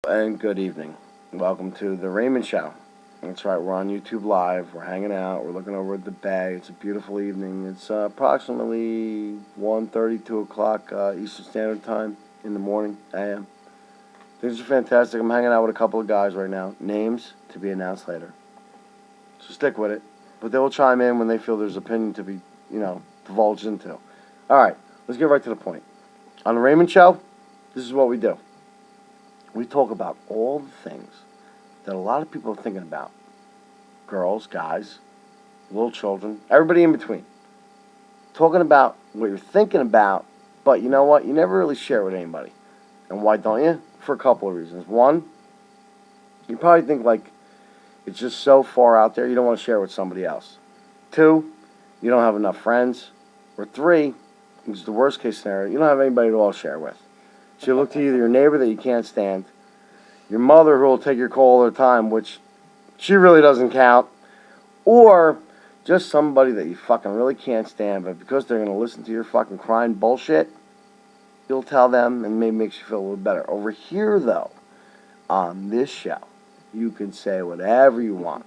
And good evening. Welcome to the Raymond Show. That's right, we're on YouTube Live. We're hanging out. We're looking over at the bay. It's a beautiful evening. It's approximately 1:30, 2 o'clock Eastern Standard Time in the morning, a.m. Things are fantastic. I'm hanging out with a couple of guys right now. Names to be announced later. So stick with it. But they will chime in when they feel there's opinion to be, divulged into. All right, let's get right to the point. On the Raymond Show, this is what we do. We talk about all the things that a lot of people are thinking about. Girls, guys, little children, everybody in between. Talking about what you're thinking about, but you know what? You never really share it with anybody. And why don't you? For a couple of reasons. One, you probably think like it's just so far out there you don't want to share it with somebody else. Two, you don't have enough friends. Or three, which is the worst case scenario, you don't have anybody to all share with. So you look to either your neighbor that you can't stand, your mother who will take your call all the time, which she really doesn't count, or just somebody that you fucking really can't stand, but because they're going to listen to your fucking crying bullshit, you'll tell them and maybe makes you feel a little better. Over here, though, on this show, you can say whatever you want,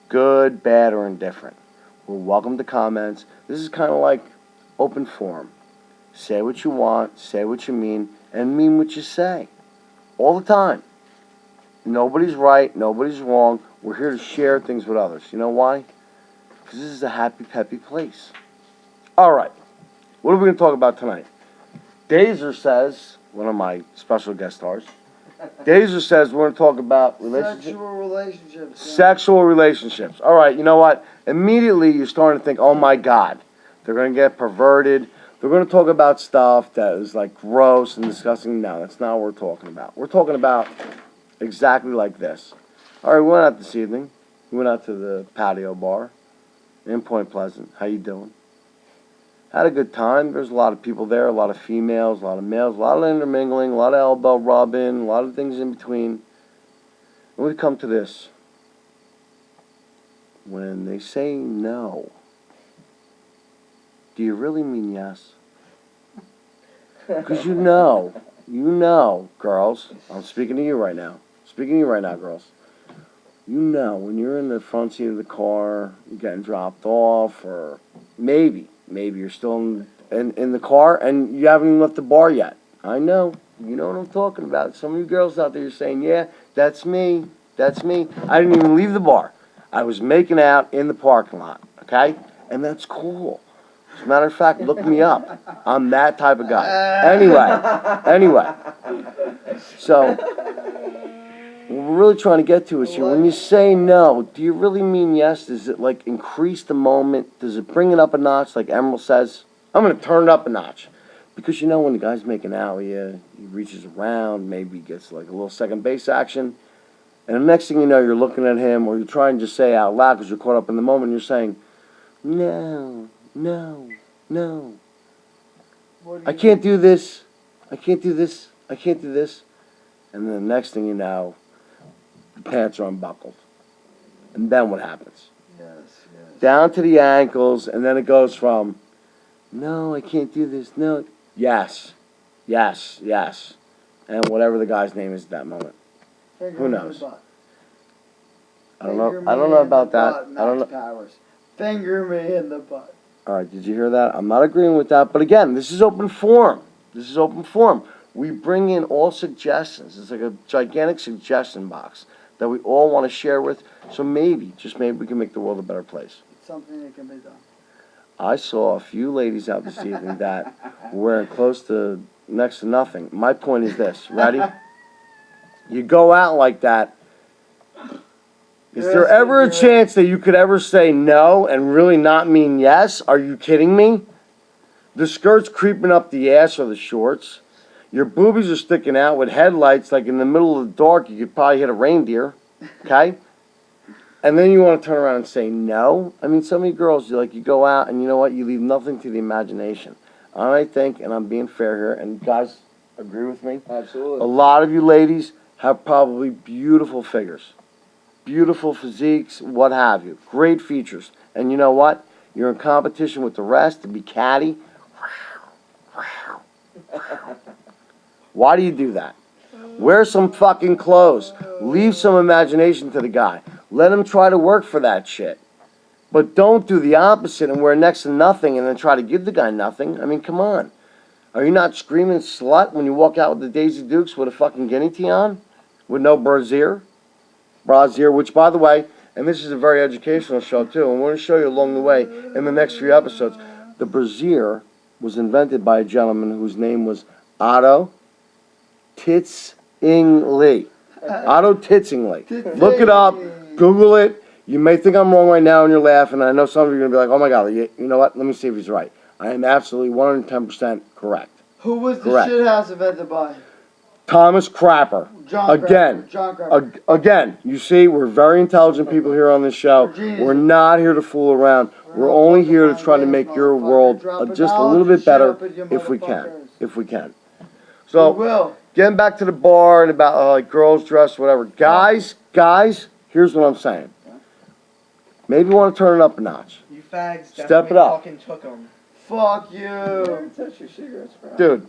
good, bad, or indifferent. We're welcome to comments. This is kind of like open forum. Say what you want, say what you mean, and mean what you say. All the time. Nobody's right, nobody's wrong. We're here to share things with others. You know why? Because this is a happy, peppy place. All right. What are we going to talk about tonight? Dazer says, one of my special guest stars, Dazer says we're going to talk about relationships. Sexual relationships. All right, you know what? Immediately you're starting to think, oh my God, they're going to get perverted. They're going to talk about stuff that is like gross and disgusting. No, that's not what we're talking about. We're talking about exactly like this. All right, we went out this evening. We went out to the patio bar in Point Pleasant. How you doing? Had a good time. There's a lot of people there, a lot of females, a lot of males, a lot of intermingling, a lot of elbow rubbing, a lot of things in between. And we come to this. When they say no, do you really mean yes? Because you know, girls, I'm speaking to you right now. Speaking to you right now, girls. You know, when you're in the front seat of the car, you're getting dropped off, or maybe you're still in the car and you haven't even left the bar yet. I know. You know what I'm talking about. Some of you girls out there are saying, yeah, that's me. That's me. I didn't even leave the bar. I was making out in the parking lot, okay? And that's cool. As a matter of fact, look me up. I'm that type of guy. Anyway. So, what we're really trying to get to is here, when you say no, do you really mean yes? Does it, like, increase the moment? Does it bring it up a notch, like Emerald says? I'm going to turn it up a notch. Because you know when the guy's making out with you, he reaches around, maybe gets, like, a little second base action, and the next thing you know, you're looking at him, or you're trying to say out loud because you're caught up in the moment, and you're saying, no. I can't do this. I can't do this. And then the next thing you know, the pants are unbuckled. And then what happens? Yes. Down to the ankles, and then it goes from, no, I can't do this. No. Yes. And whatever the guy's name is at that moment. Who knows? I don't know about that. I don't know. Powers. Finger me in the butt. All right, did you hear that? I'm not agreeing with that, but again, this is open forum. We bring in all suggestions. It's like a gigantic suggestion box that we all want to share with. So maybe, just maybe, we can make the world a better place. It's something that can be done. I saw a few ladies out this evening that were wearing close to next to nothing. My point is this. Ready? You go out like that. Is there ever a chance that you could ever say no and really not mean yes? Are you kidding me? The skirt's creeping up the ass or the shorts. Your boobies are sticking out with headlights like in the middle of the dark. You could probably hit a reindeer. Okay? And then you want to turn around and say no? I mean, so many girls, you go out and you know what? You leave nothing to the imagination. I think, and I'm being fair here, and guys agree with me? Absolutely. A lot of you ladies have probably beautiful figures. Beautiful physiques, what have you. Great features. And you know what? You're in competition with the rest to be catty. Why do you do that? Wear some fucking clothes. Leave some imagination to the guy. Let him try to work for that shit. But don't do the opposite and wear next to nothing and then try to give the guy nothing. I mean, come on. Are you not screaming slut when you walk out with the Daisy Dukes with a fucking guinea tee on? With no brassiere? Brassiere, which, by the way, and this is a very educational show too, and we're going to show you along the way in the next few episodes. The brassiere was invented by a gentleman whose name was Otto Titzingly. Otto Titzingly. Look it up. Google it. You may think I'm wrong right now and you're laughing. I know some of you are going to be like, oh my God, you know what? Let me see if he's right. I am absolutely 110% correct. Who was the Correct. shithouse invented by? Thomas Crapper. John Again. Crapper. John Crapper. Again, you see, we're very intelligent people here on this show. We're not here to fool around. We're only here to try to make your world just a little bit better if we can. If we can. So, getting back to the bar and about like girls dressed, whatever. Guys, here's what I'm saying. Maybe you want to turn it up a notch. You fags Step it up. fucking took 'em. Fuck you. Touch your cigarettes, bro. Dude.